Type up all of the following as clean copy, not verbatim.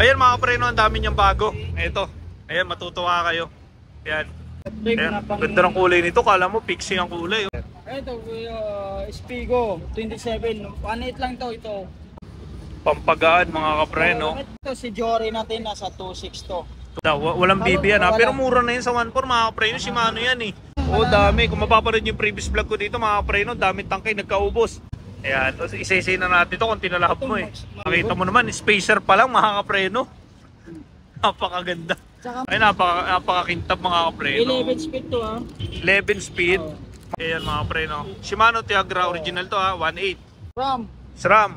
Ayan mga preno, ang dami niyang bago. Ito, ayan, matutuwa kayo. Ayan, ayan. Ganda ng kulay nito, kala mo fixing ang kulay. Ito, Spigo 27, 1.8 lang to ito. Pampagaan mga kapreno. Ito si Jory natin, nasa 2.6 to. Walang BB yan ha, pero mura na yun sa 1.4 mga kapreno. Shimano yan eh. Oh, dami. Kung mapapanood yung previous vlog ko dito mga kapreno, dami tangkay, nagkaubos. Ayan, isa-isa na natin ito kung tinalahap mo eh. Nakita mo naman, spacer pa lang mga kapreno. Napakaganda. Ay, napakakintab mga kapreno. 11 speed to ha. 11 speed. Ayan mga kapreno. Shimano Tiagra original to ha, 1.8. SRAM.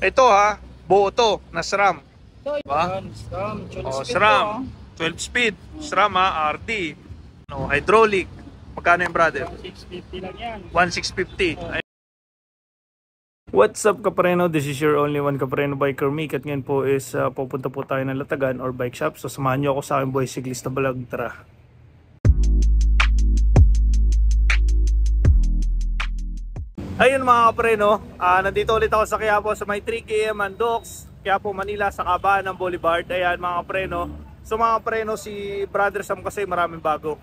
Ito ha, buo to na SRAM. Diba? SRAM. 12 speed. SRAM ha, RD. No, hydraulic. Magkano yung brother? 1,650 lang yan. 1,650. What's up kapreno? This is your only one kapreno biker Mick. At ngayon po is pupunta po tayo ng Latagan or bike shop. So samahan nyo ako sa aking boy cyclista vlog. Tara! Ayun mga kapreno, nandito ulit ako sa Quiapo sa may 3km Mandox, Quiapo, Manila, sa kabaan ng Boulevard. Ayan mga kapreno. So mga kapreno, si Brother Sam kasi maraming bago.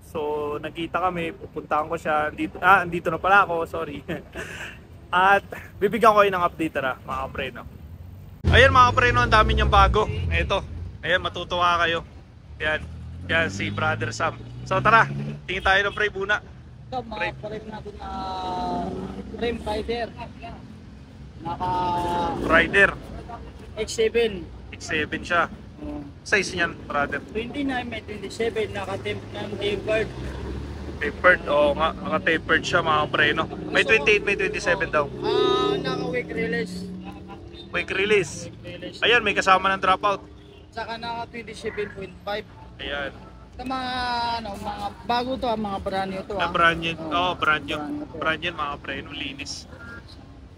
So nagkita kami, pupuntahan ko siya. Andito na pala ako, sorry. At bibigyan ko kayo ng update tara mga kapreno. Ayan mga kapreno, ang dami niyang bago. Ito, ayan, matutuwa kayo. Ayan, yan si Brother Sam. So tara, tingin tayo ng frame muna. Ito mga frame natin na frame rider. Naka Rider X7. X7 siya. Size niyan brother? 29 may 27, naka-temp ng tapered. Tapered, oo nga, naka-tapered siya mga preno. May 28, may 27 daw. Naka-week release. Quick release. Ayan, may kasama ng dropout. Saka naka 27.5. Ayan. Sa mga mga bago to, mga brand new to. Brand new. Oh, brand new. Brand new mga preno, linis.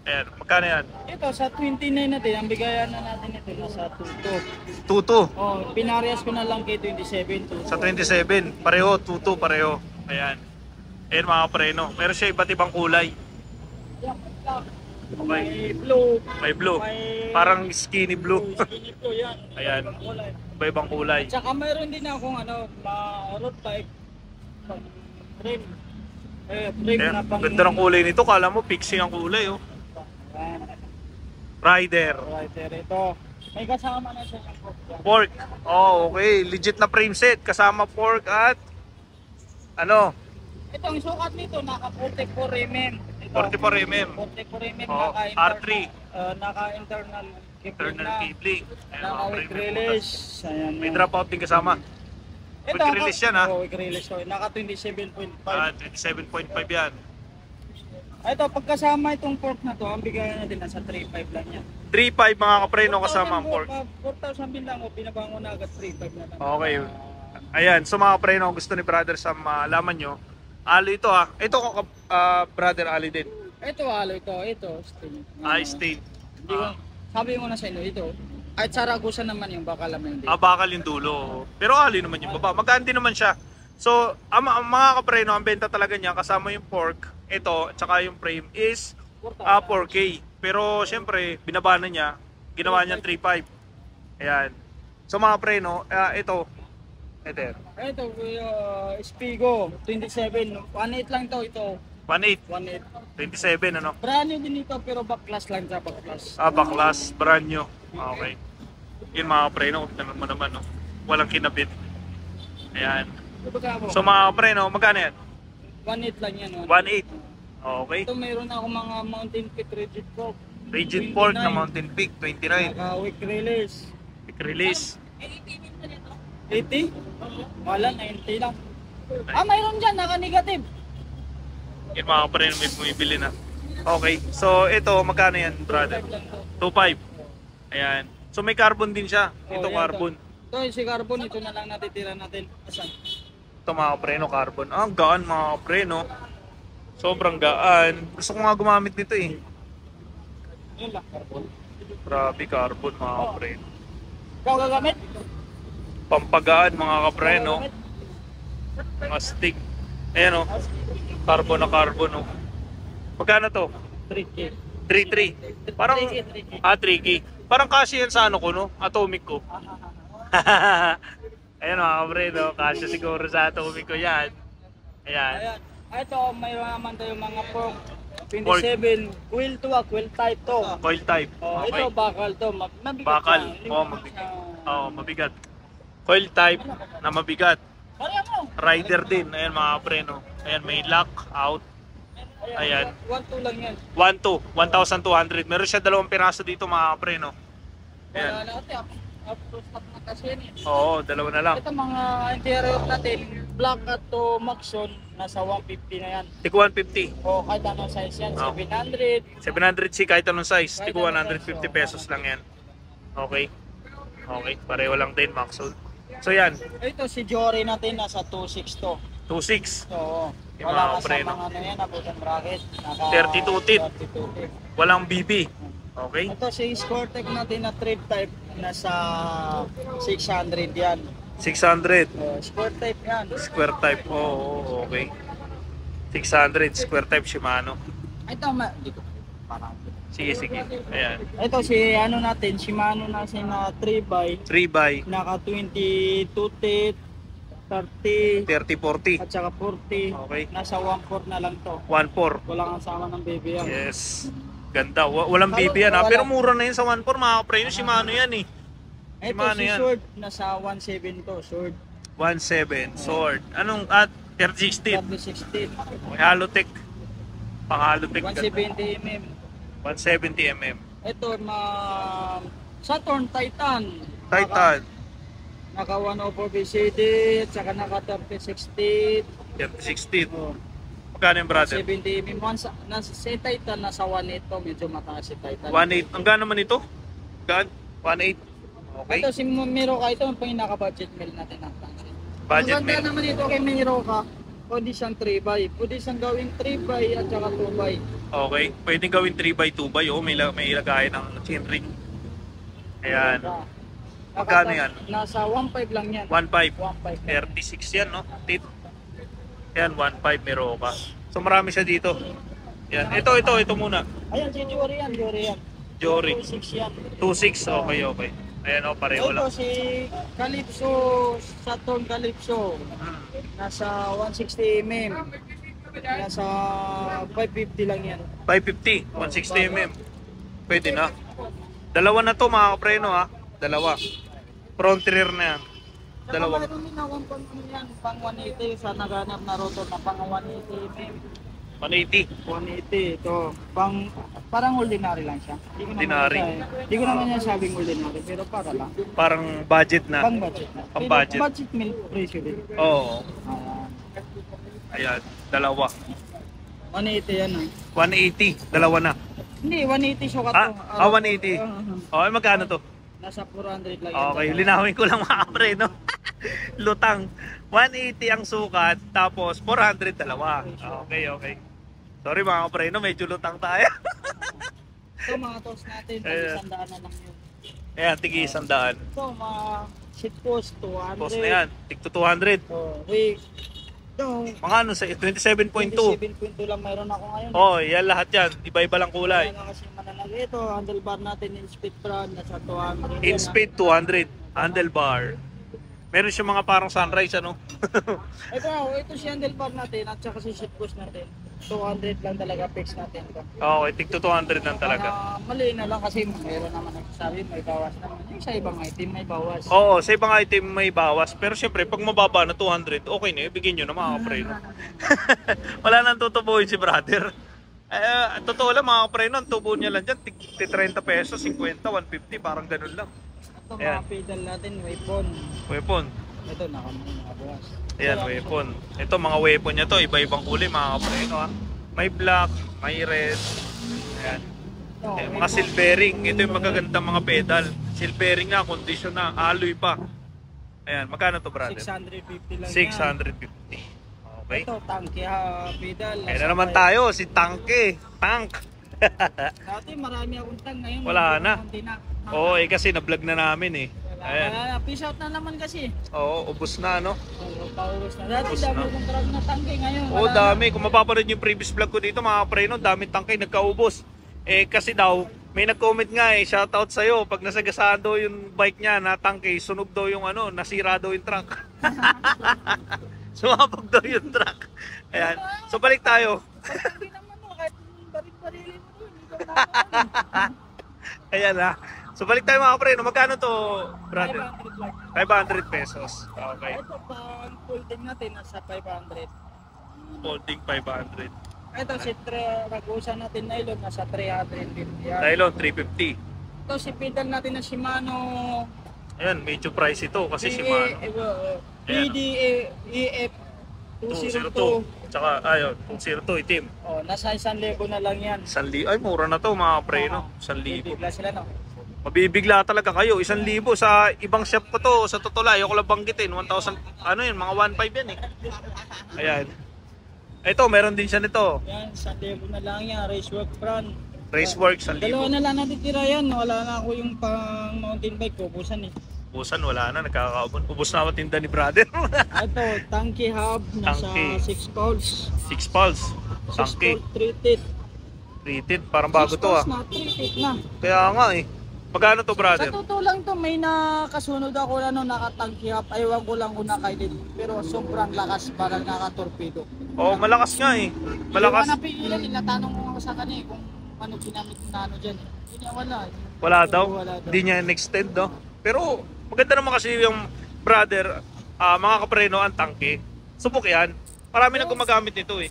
Ayan, magkano yan? Ito sa 29 natin, ang bigayan na natin ito nasa 22. 22. Oh, pinarias ko na lang kay 27 to. Sa 27, pareho, 22 pareho. Ayan. Ayan mga preno. Meron siya iba't ibang kulay. May blue. May blue. Parang skinny blue. Skinny blue yan. Ayan. Iba-ibang kulay. Tsaka mayroon din akong road bike. Frame. Frame Ayan, na pang... ganda ng kulay nito. Kala mo fixing ang kulay oh. Rider. Rider ito. May kasama na siya ng Fork. Oh, okay. Legit na frame set. Kasama fork at ano? Ito ang sukat nito, naka 44 mm. 44 mm. 44 mm, Oh, R3. Naka-internal cabling. Naka-week release. Ayan, may dropout din kasama. Ito, Week release yan ha? Week release to. Naka 27.5. 27.5 yan. Ito, pagkasama itong fork na to, ang bigayan natin nasa 3.5 lang yan. 3.5 mga kapreno kasama ang fork. 4,000 bin lang o pinabango na agad 3.5 na lang. Okay. Ayan, so mga kapreno, gusto ni Brother Sam malaman nyo. Alo ito ha. Ito Brother Ali din. Ito alo ito, stain. Stain. Sabi mo na sa inyo ito. Kahit Saragusa naman yung bakal naman hindi. Bakal yung dulo. Pero ali naman yung baba. Magaan din naman siya. So, mga kapreno, ang benta talaga niya kasama yung fork, ito, at saka yung frame is 4K. Pero syempre, binaba na niya. Ginawa niya 3.5. Ayan. So mga preno, ito. Ito, Spigo 27. 1.8 lang to ito. 1.8. 1.8. 27 ano? Brand new din ito pero backclass lang sa backclass. Backclass, brand new. Okay. Yun mga preno, tanong mo naman no. Walang kinabit. Ayan. So mga preno, magkano yan? 1.8 lang yan. 1.8. Okay. Ito mayroon ako mga mountain peak rigid fork. Rigid fork na mountain peak, 29. Week release. Week release. 80? Wala, 90 lang. Mayroon dyan, naka-negative. Yan mga preno, may bumibili na. Okay. So ito, magkano yan brother? 2.5. Ayan. So may carbon din siya. Ito carbon. Ito si carbon, ito na lang natitira natin. Asan? Ito mga preno, carbon. Ang gaan mga preno. Sobrang gaan. Gusto ko nga gumamit nito eh. Yun lang, carbon. Grabe carbon mga preno. Ikaw gagamit? Pampagaan mga kapreno. Mga stick. Ayan o. Carbon na carbon o. Magkano to? 3K. 3.3. Parang 3K. Parang kasi yan sa ano ko, no? Atomic ko. Ayan mga kapreno, kasya siguro sa atomic ko yan. Ayan. Ayan. Ito, mayroon naman tayo mga pork. 27, quill to quill type to. Coil type. Oh, Okay. ito bakal to, mabigat. Bakal. siya. Oo, mabigat. Oo, mabigat. Coil type na mabigat. Pareho mo. Rider din. Ayan mga kapreno. Ayan, may lock out. Ayan. 1-2 lang yan. 1,200. 1,200. Meron siya 2 piraso dito mga kapreno. Kaya Ayan. natin, up to stock na kasi yan eh. Oo, 2 na lang. Ito mga interior natin, black at to Maxon, nasa 150 na yan. Tigo 150. O kahit anong size yan, Oh. 700. 700C kahit anong size. Kahit Tigo anong 150 size, pesos lang yan. Okay. Okay. Pareho lang din, Maxon. So yan, Ito si Jory natin, nasa 2.6 to. 2.6. So, Yung wala mga ka sa preno. mga ano yan, abutan bracket. Naka 32 teeth. 32 teeth. Walang BB. Okay. Ito si Scortec natin na trip type, nasa 600 yan. 600. Square type yan. Square type. Oo, okay. 600 square type Shimano. Ito, dito. Parang. Sige, sige. Ayan. Ito si ano natin, Shimano natin na 3x, 3x, naka 22 teeth, 30, 30-40. at saka 40. Okay. Nasa 1.4 na lang to. 1.4. Walang kasama ng baby yan. Yes. Ganda. Walang BB yan ha. Pero mura na yun sa 1.4 mga kapre. Yung Shimano yan eh. Ito Shimano si yan. Sword, nasa 1.7 to, Sword. 1.7. Sword. Anong at 3016? 3016. Okay, Halotech. Pang Halotech. 170 mm. 170 mm. Ito, Saturn Titan. Titan. Naka 104 BCD, at saka naka 3060. 3016. Oh, Magkano yung brother? 70 mm. Si Titan, nasa 1.8 to. Medyo mataas si Titan. 1.8. Ang gano'n naman ito? Gan? 1.8. Okay. Ito si Miroka, ito ang pinaka-budget meal natin ng tansin. Budget Ang ganda meal. naman ito kay Miroka, pwede siyang 3x. Pwede siyang gawing 3x at saka 2x. Okay. Pwedeng gawin 3x, 2x. Oo, may ilagay ng chainring. Ayan. Magkano yan? Nasa 1.5 lang yan. 1.5. 1.5. 36 yan, no? Tit. Yan, 1.5 meron ka. So marami siya dito. Yan. Ito muna. Ayan, si Jory yan, Jory yan. Jory. 2.6 yan. 2.6. Okay, okay. Ayan, oh, pareho Ito lang. si Calypso, Saturn Calypso. Nasa 160 mm. Nasa 550 lang yan. 550. 160 mm. Pwede na. Dalawa na to mga kapreno ha. Dalawa. Front rear na yan. Dalawa. Mayroon din akong pang ano yan, pang 180 sa naghanap na rotor na pang 180 mm. 180. 180 ito. Parang ordinary lang siya. Ordinary. Hindi ko naman yan sabing ordinary, pero para lang. Parang budget na. Pang budget na. Pang budget. Budget meal presyo din. Oo. Ayan. Ayan. Dalawa. 180 yan ah. 180. Dalawa na. Hindi, 180 sukat Ah, to. 180. Okay, magkano to? Nasa 400 lang yan. Okay, linawin ko lang mga kapre, no? Lutang. 180 ang sukat, tapos 400 dalawa. Okay, okay. Sorry mga kapre, no? Medyo lutang tayo. Ito mga toast natin, Ayan. pag-isandaan na lang yun. Ayan, tigi 100. Ito mga seat post, 200. Post na yan, tig to 200. Oh, wait. Ito, Mga ano sa 27.2. 27.2 lang mayroon ako ngayon. Oh, yan lahat yan. Iba-iba lang kulay. Kaya kasi mananag ito, handlebar natin in speed brand, nasa 200. In speed 200. Handlebar. Meron siya mga parang sunrise, ano? Ito si handlebar natin at saka si seat post natin. 200 lang talaga fix natin ito. Okay, tig to 200 lang talaga. Mali na lang kasi mayroon naman nagsasabi may bawas naman. Yung sa ibang item may bawas. Oo, sa ibang item may bawas. Pero syempre, pag mababa na 200, okay na, ibigin nyo na mga kapre. No? Wala nang tutubuhin si brother. Totoo lang mga kapre, no? Ang tubo niya lang dyan, 30 pesos, 50, 150, parang ganun lang. Ito Ayan. mga pedal natin, weapon. Weapon. Ito nakabawas. Ayan, weapon. Ito, mga weapon niya to, iba-ibang kulay mga kapre. No, ha? May black, may red. Ayan. Mga silvering. Ito yung magagandang mga pedal. Silvering na, condition na, alloy pa. Ayan, magkano to brother? 650 lang 650. Okay. Ito, tanke pedal. Ayan na naman tayo, si Tanke. Tank. Dati marami akong tang, ngayon. Wala na. konti na. Oo, kasi na-vlog na namin eh. Ayan. Wala, peace out na naman kasi. Oo, ubos na, no? Paubos na. Dati Ubos dami na. kong truck na tangke ngayon. Oo, wala na. dami. Kung mapapanood yung previous vlog ko dito, mga kapre, no, dami tangkay nagkaubos. Eh, kasi daw, May nag-comment nga shoutout sa'yo. Pag nasagasaan daw yung bike niya na tangke, sunog daw yung nasira daw yung truck. Sumabog daw yung truck. Ayan. So balik tayo. Hindi naman mo, kahit barit-barilin mo yun, hindi ka naman. Ayan ha. So balik tayo mga pre. Magkano to, brother? 500 lang. 500 pesos. Okay. Ito pang folding natin, nasa 500. Folding 500. Ito si Ragusa natin nylon, nasa 350 yan. Nylon 350. Ito si pedal natin na Shimano Ayan, medyo price ito kasi Shimano. PDEF 202. 202. Tsaka, ayun, 202 itim. Oh, nasa 1,000 na lang yan. 1,000. Ay, mura na to mga pre, no? 1,000. Bibigla sila, no? Mabibigla talaga kayo. 1,000 sa ibang shop ko to. Sa totoo lang, ayoko lang banggitin. 1,000, ano yun, mga 1,500 yan eh. Ayan. Ito, meron din siya nito. Yan, 1,000 na lang yan. Racework front. Racework, 1,000. Dalawa na lang natitira yan. Wala na ako yung pang mountain bike ko. Busan eh. Ubusan, wala na. Nagkakaubon. Ubus na ako tinda ni brother. Ito, tanky hub. Nasa Tanky. 6 poles. 6 pulse. 6 Tangke. pole treated. Rated. Parang bago to ah. na, treated na. Kaya nga eh. Magkano to Sa brother? totoo lang to, may nakasunod ako na nakatangki up. Ayaw ko lang kung nakaidit. Pero sobrang lakas, parang nakatorpedo. Oh, malakas nga eh. Malakas. Yung napigilan, tinatanong ko ako sa kanya kung ano ginamit na ano dyan. Hindi niya wala. Wala daw. Wala daw. Hindi niya in-extend, no? Pero maganda naman kasi yung brother, mga kapreno, ang tangke. Subok yan. Marami na gumagamit nito eh.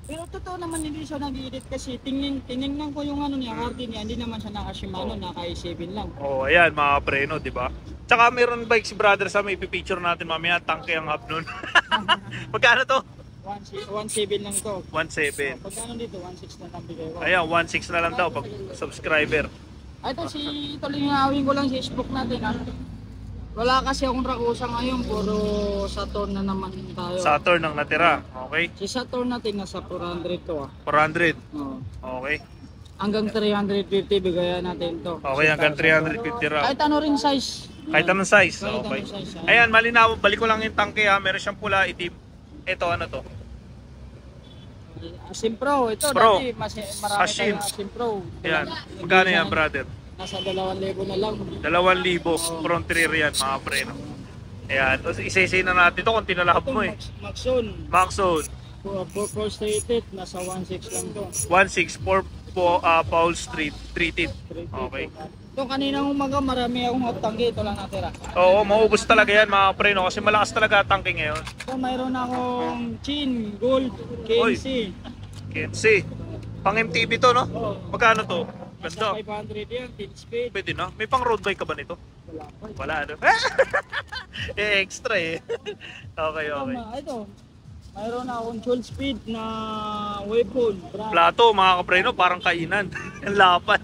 Pero totoo naman hindi siya nag-edit kasi tinignan ko yung ano niya, hardin niya, hindi naman siya naka-Shimano, naka-i7 lang. Oh, ayan mga kapreno, di ba? Tsaka mayroon bike si brother sa may pipicture natin mamaya, tangke ang hub nun. Magkano to? 1.7 lang ito. 1.7. Pagkano dito, 1.6 na lang bigay ko. Ayan, 1.6 na lang daw pag subscriber. Ito ito linawin ko lang si Facebook natin. Wala kasi akong Ragusa ngayon, puro Saturn na naman tayo. Saturn ang natira, okay? Si Saturn natin nasa 400 to 400, Oo. okay? Hanggang 350 bigayan natin to. Okay, hanggang 350 raw. Kahit ano rin size. Kahit anong size, Kahit okay. anong size, Ayan, malinaw, balik ko lang yung tangke ha, meron siyang pula, itim. Ito, ano to? Simpro, ito Pro. dati marami Asin. tayong Simpro. Ayan, magkano yan brother? Nasa 2,000 na lang. 2,000 front rear yan mga preno. Ayan, tapos isa-isa na natin ito kung tinalahap Ito mo eh. Maxon, Maxzone, frustrated, nasa 1.6 lang to. 1.6 Paul Street, treated. Okay. Ito kanina umaga marami akong hot tangke, ito lang natira. Oo, maubos talaga yan mga preno kasi malakas talaga tangke ngayon. Ito mayroon akong Chin, Gold, KNC. Kensi, pang MTB to no? Oh, Magkano to? nasa Ganda. 500 yan, 10 speed. Pwede na. May pang road bike ka ba nito? Wala pa. Wala ano? Extra eh. Okay, okay. Tama, ito. Mayroon akong 12 speed na weapon. Plato mga kapreno, parang kainan. Ang lapad.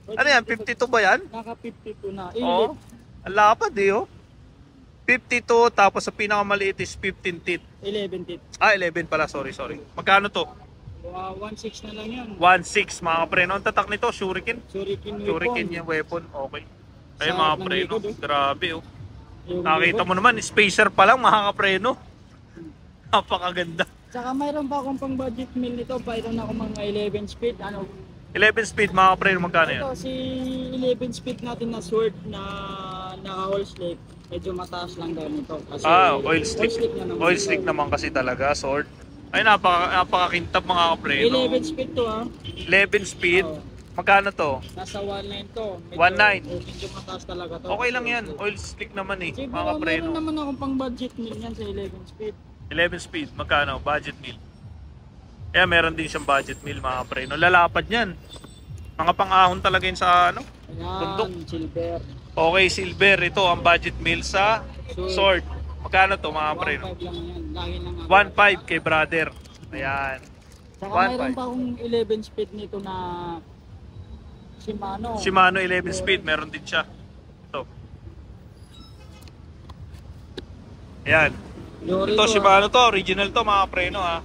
Ano yan? 52 ba yan? Naka 52 na. Oo. Ang lapad eh oh. 52 tapos sa pinakamaliit is 15 teeth. 11 teeth. 11 pala, sorry. Magkano to? 1.6 na lang yan. 1.6 mga kapreno. Ang tatak nito, Shuriken. Shuriken weapon. Shuriken yung weapon, okay. Ayun Sa mga ng kapreno, likod, oh. grabe oh. Yung Nakita weapon. mo naman, spacer pa lang mga kapreno. Napakaganda. Tsaka mayroon pa akong pang budget meal nito. Mayroon ako mga 11 speed. Ano? 11 speed mga kapreno, magkano yan? Ito si 11 speed natin na sword na naka-oil slick. Medyo mataas lang daw nito. Kasi Oil slick. na naman. Oil slick naman kasi talaga, sword. Ay, napakakintab mga kapreno. 11 speed to 11 speed. Oo. Magkano to? Nasa 1.9 to. 1.9. Medyo mataas talaga to. Okay lang yan. Oil slick naman eh, Siguro mga kapreno. meron naman akong pang budget meal yan sa 11 speed. 11 speed, magkano? Budget meal. Kaya meron din siyang budget meal mga kapreno. Lalapad yan. Mga pang-ahon talaga yun sa ano? Bundok. Ayan, silver. Okay, silver. Ito ang budget meal sa sword. Magkano to mga kapreno? 1.5 lang yan. Lagi lang ako. 1.5 kay brother. Ayan. Saka 1.5. mayroon pa akong 11 speed nito na Shimano. Shimano 11 speed, meron din siya. Ito. Ayan. Yori Ito to, Shimano to, original to mga preno ha.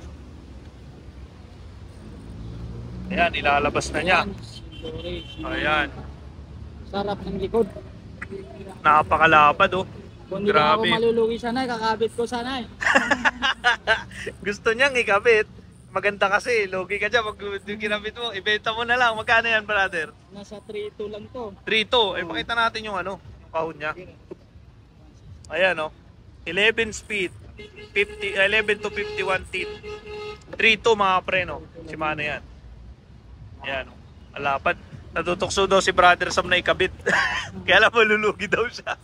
Ayan, ilalabas na niya. Yori. Ayan. Sarap ng likod. Napakalapad oh. Kung di ba ako Grabe. malulugi sanay, kakabit ko sanay. Gusto niyang ikabit. maganda kasi. Logi ka dyan. Pag yung kinabit mo, ibenta mo na lang. Magkano yan, brother? Nasa 3.2 lang to. 3.2. Eh, pakita natin yung ano, yung kahon niya. Ayan, oh. 11 speed. 11 to 51 teeth. 3.2 mga preno. Shimano yan. Ayan, oh. Alapad. Natutukso daw si Brother Sam na ikabit. Kaya lang malulugi daw siya.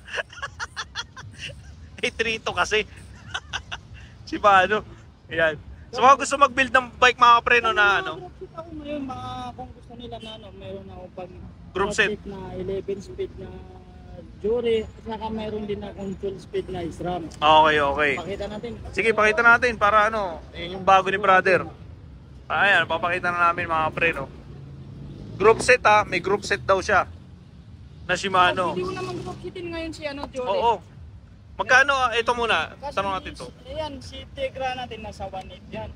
Eh, 3.2 kasi. Shimano. Ayan. So mga gusto mag-build ng bike mga preno na ano. Group set ako ngayon, kung gusto nila na ano, meron ako pag Group set. na 11 speed na Jury, at saka meron din akong 12 speed na SRAM. Okay, okay. Pakita natin. Sige, pakita natin para ano, yun yung bago ni Brother. Ayan, papakita na namin mga preno. Group set ha, may group set daw siya. Na Shimano. Hindi ko naman group setin ngayon si ano, Jury. Oo. Magkano, ito muna, Kasi tanong natin to. Ayan, si Tegra natin nasa 1.8 yan.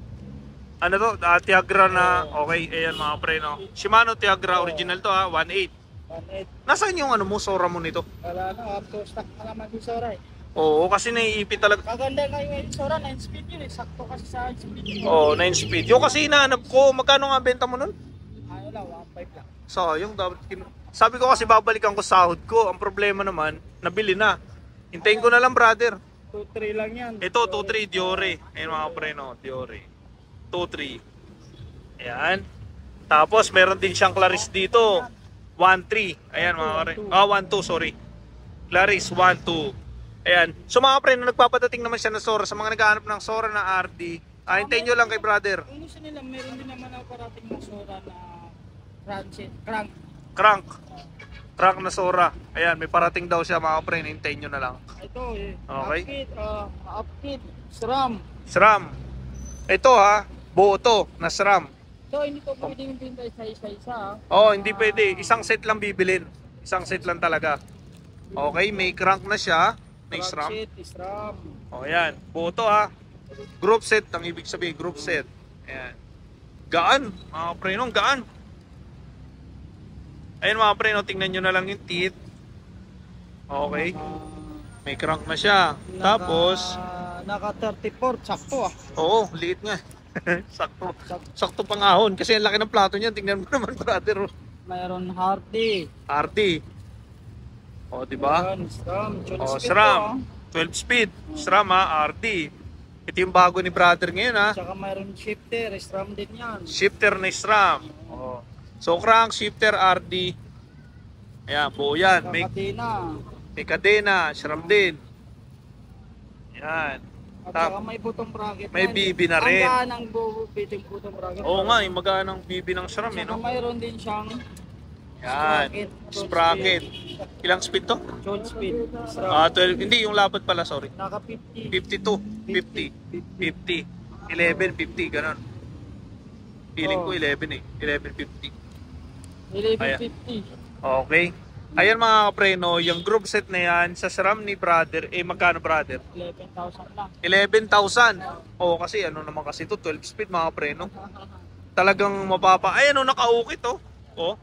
Ano to? Tiagra na, okay, ayan mga preno. Shimano Tiagra, original to ha, 1.8. 1.8. Nasaan yung ano mo, Sora mo nito? Wala na, up to stock na naman yung Sora eh. Oo, kasi naiipit talaga. Kaganda nga yung Sora, 9 speed yun eh. Sakto kasi sa speed. Oo, 9 speed. Yung kasi hinahanap ko, magkano nga benta mo nun? Ano lang, 1.5 lang. Sayang, dapat sabi ko kasi babalikan ko sahod ko. Ang problema naman, nabili na. Hintayin ko na lang, brother. 2.3 lang yan. Ito, 2.3 Diore. Ayun mga preno, Diore. 2.3. Ayan. Tapos, meron din siyang Claris dito. 1.3. Ayan mga pre. 1.2, sorry. Claris, 1.2. Ayan. So mga preno, nagpapadating naman siya ng Sora. Sa mga naghahanap ng Sora na RD, hintayin nyo lang kay brother. Kung gusto nila, meron din naman ako parating na Sora na crank. Crank na Sora. Ayan, may parating daw siya mga preno. Hintayin nyo na lang. Ito eh. Okay. Upkit, SRAM. SRAM. Ito ha, buo to, na SRAM. Ito, hindi to pwedeng pinta isa-isa. Oh, hindi pwede. Isang set lang bibilin. Isang set lang talaga. Okay, may crank na siya. May SRAM. SRAM. Oh, ayan. Buo to ha. Group set, ang ibig sabihin, group set. Ayan. Gaan. Mga preno, gaan. Ayan mga preno, tingnan nyo na lang yung teeth. Okay. May crank na siya. Tapos, Naka 34, sakto ah. oo, liit nga. Sakto. Sakto pangahon. Kasi ang laki ng plato niya. Tingnan mo naman, brother. Mayroon Hardy. RD. O, diba? Ayan, SRAM. O, SRAM. 12 speed. SRAM ha, RD. Ito yung bago ni brother ngayon ha. Tsaka mayroon shifter, SRAM din yan. Shifter na SRAM. O. So, crank, shifter, RD. Ayan, buo yan. May kadena, SRAM din. Ayan. At saka may butong bracket. May BB na rin. Ang gaan ang butong bracket. Oo nga, yung magaan ng BB ng SRAM eh, Saka no? mayroon din siyang Yan. Sprocket. Ilang speed to? 12 speed. SRAM. 12. Hindi, yung lapad pala, sorry. Naka 50. 52. 50. 11, 50, ganun. Feeling ko 11 eh. 11.50. 1150. Okay. Ayan mga kapreno, yung group set na yan sa SRAM ni brother, magkano brother? 11,000 lang. 11,000. Oo, kasi ano naman kasi to 12 speed mga kapreno. Talagang mapapa. Ayan o, naka-ukit oh. Oh.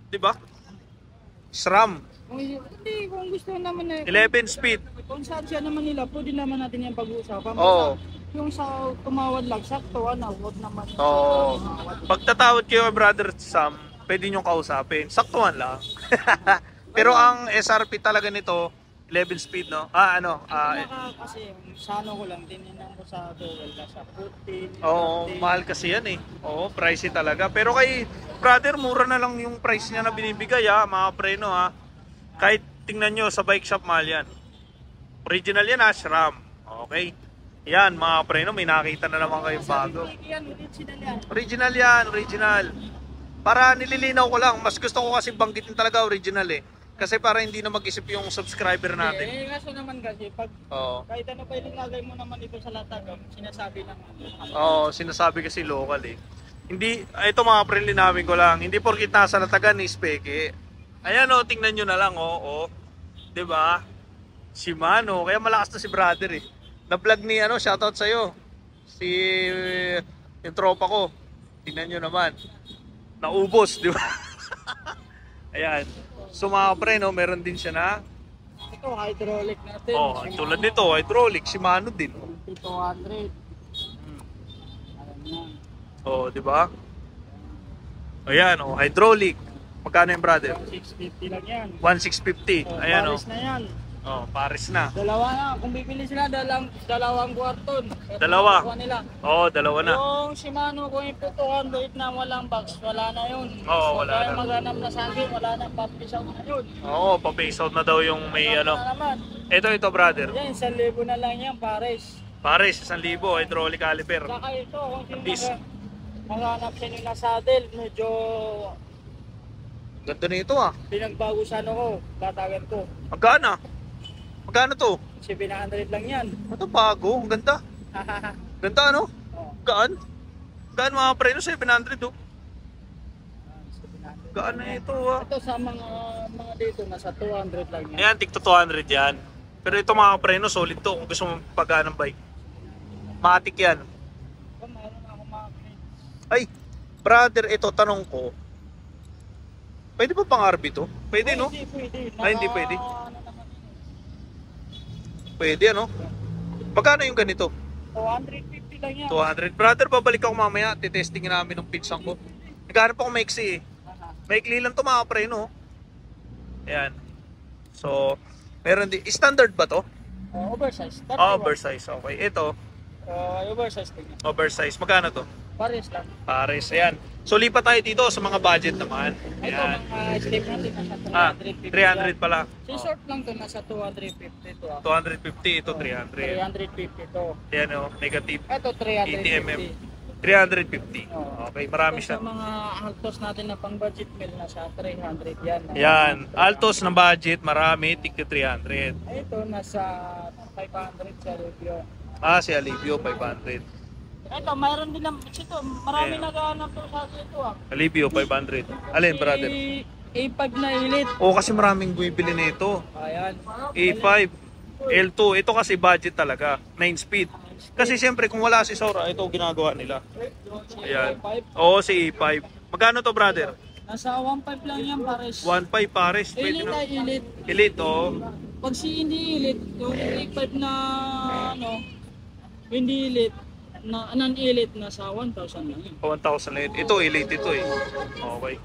'Di ba? SRAM. Kung gusto naman na 11 speed. kung saan siya naman nila, pwede naman natin yung pag-uusapan. Oo. Yung sa tumawad lang, sakto, huwag naman. Oo. Pagtatawad kayo kay brother Sam, pwede nyo kausapin. Saktuhan lang. Pero ang SRP talaga nito, 11 speed, no? Kasi sa ano ko lang, tininan ko sa Google, sa 14. Oo, mahal kasi yan eh. Oo, pricey talaga. Pero kay brother, mura na lang yung price niya na binibigay ha, mga preno ha. Kahit tingnan nyo sa bike shop, mahal yan. Original yan ha, SRAM. Okay. Yan, mga preno, may nakita na naman kayong bago. Original yan, original. Para nililinaw ko lang, mas gusto ko kasi banggitin talaga original eh. Kasi para hindi na mag-isip yung subscriber natin. Kaso naman kasi, pag kahit ano pa ilinagay mo naman ito sa latag, sinasabi lang. Oo, sinasabi kasi local eh. Hindi, ito mga friendly namin ko lang, hindi porkit nasa latagan ni Speke. Ayan o, tingnan nyo na lang o. Diba? Shimano, kaya malakas na si brother eh. Na-vlog ni shoutout sa'yo. Si yung tropa ko. Tingnan nyo naman. Naubos, di ba? Ayan. So mga pre, no, meron din siya na. Ito, hydraulic natin. Oh, tulad nito, hydraulic, Shimano din. 200. Ayan yan. Oh, di ba? Ayan, oh, hydraulic. Magkano yung brother? 650 lang yan. 1,650. Ayan, oh. Paris na yan. Oh, Paris na. Dalawa na. Kung bibili sila, dalawang kwarton. Ito Dalawa. makukuha nila. Oh, dalawa na. Yung Shimano ko yung 200 na walang box, wala na yun. Oo, wala Kaya na. maghanap na sa akin, wala na papisaw na yun. Oo, pa-face out na daw yung may Wala ano. na naman. Ito, brother. Yan, 1,000 na lang yan, Paris. Pares, 1,000, hydraulic caliper. Saka ito, kung sino Bis. maghanap siya nila saddle, medyo Ganda nito ah. pinagbago sa ano ko, batagan ko. Magkano? Magkano to? 700 lang yan. Ito bago, ang ganda. Ganda ano? Oh, Gaan? Gaan mga preno, 700 oh. 700. Gaan na ito ah. Ito sa mga dito, nasa 200 lang yan. Ayan, tig to 200 yan. Pero ito mga preno, solid to kung gusto mong pagaan ng bike. Matik yan. Kung mayroon ako makakit. Ay, brother, ito tanong ko. Pwede ba pang RB to? Pwede no? Hindi pwede. Ay, hindi pwede. Ano naman yun, Pwede ano? Magkano yung ganito? 250 lang yan. 200. Brother, babalik ako mamaya. Titesting namin ng pinsan ko. Naghanap ako maiksi eh. Maikli lang to mga preno. Ayan. So, meron din. Standard ba to? Oversize. Oversize. Okay. Ito, Oversize din yan. oversize. Magkano to? Pares lang. Pares. Ayan. So, lipat tayo dito sa mga budget naman. Ito, Ayan. mga step natin, nasa 350. Ah, 300 pala. Si short lang to, nasa 250 to. 250. Ito, 300. 350 to. Ayan o. Negative. Ito, 80mm. 350. 350. Oo. Okay. Marami Ito siya. sa mga altos natin na pang budget meal, nasa 300 yan. Yan. Altos ng budget. Marami. Tigka 300. Ito, nasa 500 sa review. Ah, si Alivio, 500. Ito, mayroon din naman. Ito, marami Ayan. naghahanap to sa akin ito ah. Alivio, 500. Alin, brother? A5 na elite. Oo, kasi maraming bumibili nito. Ayan. A5, L2. Ito kasi budget talaga. 9 speed. Kasi siyempre, kung wala si Sora, ito ginagawa nila. Ayan. Oo, si A5. Magkano to, brother? Nasa 1.5 lang yan, pares. 1.5 pares. Pwede Elite no? ay elite. Elite, oo. Pag si hindi elite, yung A5 na ano, hindi elite, na non-elite nasa 1,000 lang yun. 1,000 na yun. Ito, elite ito eh. Okay.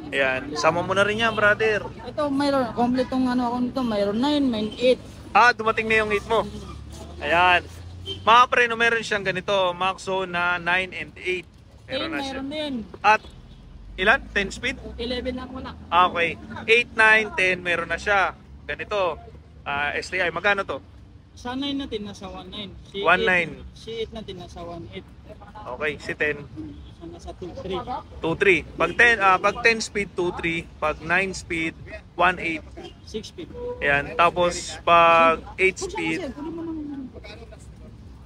Ayan. Sama mo na rin yan, brother. Ito, mayroon, kompletong ano ako nito, mayroon 9, may 8. Ah, dumating na yung 8 mo. Ayan. Mga preno, meron siyang ganito. Maxo na 9 and 8. Meron na siya. Mayroon din. At ilan? 10 speed? 11 lang wala. Ah, okay. 8, 9, 10, meron na siya. Ganito. STI, magkano to? Sa 9 natin nasa 19. Si 19. 8, si 8 natin nasa 18. Okay, si 10, Nasa 23. 2.3. Pag 10 speed, 2.3. Pag 9 speed, 1.8. 6 feet. Ayan. Tapos, pag 8 speed,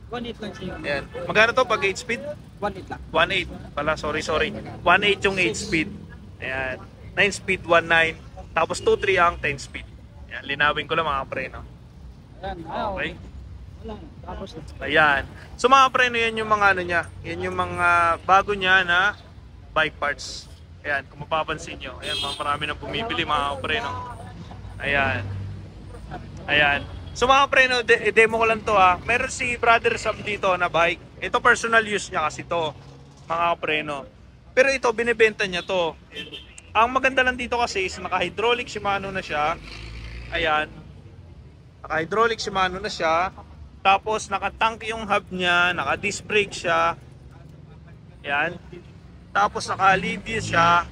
1.8 lang siya. ayan. Magkano to pag 8 speed? 1.8 lang. 1.8 pala, sorry. 1.8 yung 8 speed. Ayan. 9 speed, 1.9. Tapos 2.3 ang 10 speed. Ayan, linawin ko lang mga preno. Ayan. Okay. Wala. Tapos na. Ayan. So mga preno, yan yung mga ano niya. Yan yung mga bago niya na bike parts. Ayan, kung mapapansin nyo. Ayan, marami nang bumibili mga preno. Ayan. Ayan. So mga preno, demo ko lang to ha. Meron si Brother Sam dito na bike. Ito personal use niya kasi to. Mga preno. Pero ito, binibenta niya to. Ang maganda lang dito kasi is naka-hydraulic Shimano na siya. Ayan. Naka-hydraulic Shimano na siya. Tapos naka-tank yung hub niya, naka-disc brake siya. Ayan. Tapos naka-Alivio siya.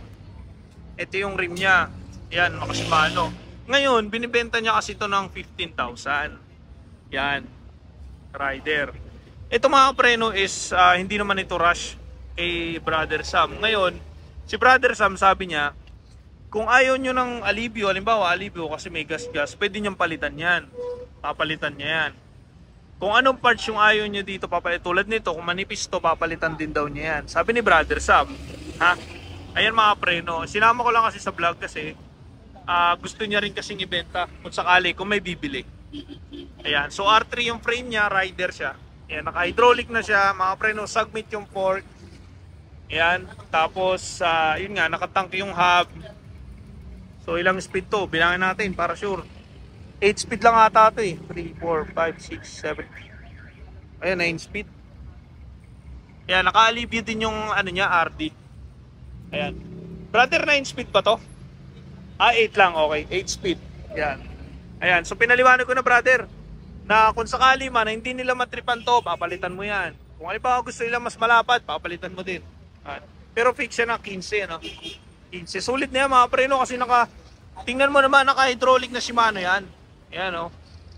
Ito yung rim niya. Ayan, naka-Shimano. Ngayon, binibenta niya kasi ito ng 15,000. Yan. Rider. Ito mga preno is hindi naman ito rush kay Brother Sam. Ngayon, si Brother Sam sabi niya, kung ayaw nyo ng Alivio, halimbawa Alivio kasi may gas-gas, pwede niyang palitan yan. Papalitan niya yan. Kung anong parts yung ayaw nyo dito, papalitan. Tulad nito, kung manipis to, papalitan din daw niya yan. Sabi ni Brother Sam. Ha? Ayan mga preno. Sinama ko lang kasi sa vlog kasi gusto niya rin kasing ibenta kung sakali, kung may bibili. Ayan. So R3 yung frame niya, rider siya. Ayan, naka-hydraulic na siya. Mga preno, submit yung fork. Ayan. Tapos, yun nga, nakatank yung hub. So ilang speed to? Bilangin natin para sure. 8 speed lang ata ito eh. 3, 4, 5, 6, 7. Ayan, 9 speed. Ayan, naka-alivio din yung ano niya, RD. Ayan. Brother, 9 speed ba to? 8 lang, okay. 8 speed. Ayan. Ayan, so pinaliwanag ko na brother, na kung sakali man na hindi nila matripan to, papalitan mo yan. Kung ano pa gusto nila mas malapad, papalitan mo din. Ayan. Pero fix yan na 15, ano? 15. Sulit na yan mga preno kasi tingnan mo naman, naka-hydraulic na Shimano yan. Ayan, oh.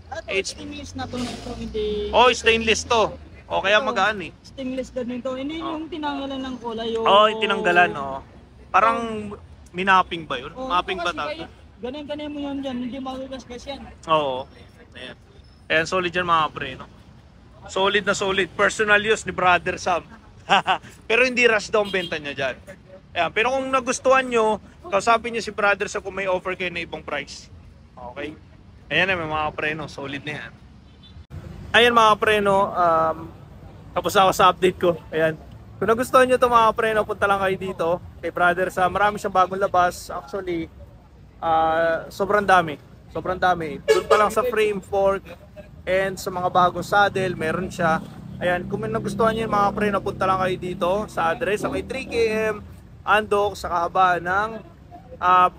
At stainless na to nito, hindi... Oh, stainless to. O kaya magaan eh. Stainless din ito. Hindi yung tinanggalan ng kulay. Oo, yung tinanggalan, oh. Parang minapping ba yun? Oh, Mapping ba kasi tawag? Ganun mo yun dyan, hindi magugasgas yan. Oo. Ayan. Ayan, solid yan mga pre, no? Solid na solid. Personal use ni Brother Sam. Pero hindi rush daw ang benta niya dyan. Ayan. Pero kung nagustuhan nyo, kausapin nyo si Brother Sam kung may offer kayo na ibang price. Okay? Ayan na, may mga pre, no? Solid na yan. Ayan mga pre, no? Tapos ako sa update ko. Ayan. Kung nagustuhan nyo ito mga pre, no, punta lang kayo dito kay Brother Sam. Marami siyang bagong labas. Actually, sobrang dami. Sobrang dami. Doon pa lang sa frame, fork, and sa mga bagong saddle, meron siya. Ayan, kung may nagustuhan nyo mga pre, napunta lang kayo dito sa address sa may 3KM Andok sa kahabaan ng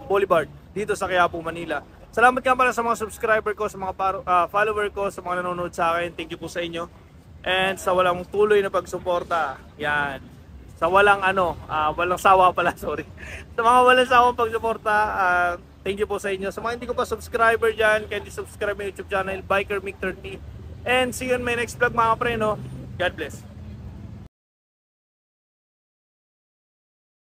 Boulevard dito sa Quiapo, Manila. Salamat nga pala sa mga subscriber ko, sa mga follower ko, sa mga nanonood sa akin. Thank you po sa inyo. And sa walang tuloy na pagsuporta. Yan. Sa walang walang sawa pala, sorry. Sa mga walang sawang pagsuporta, thank you po sa inyo. Sa mga hindi ko pa subscriber dyan, kaya subscribe my YouTube channel, Biker Mick 30. And see you in my next vlog mga pre, no? God bless.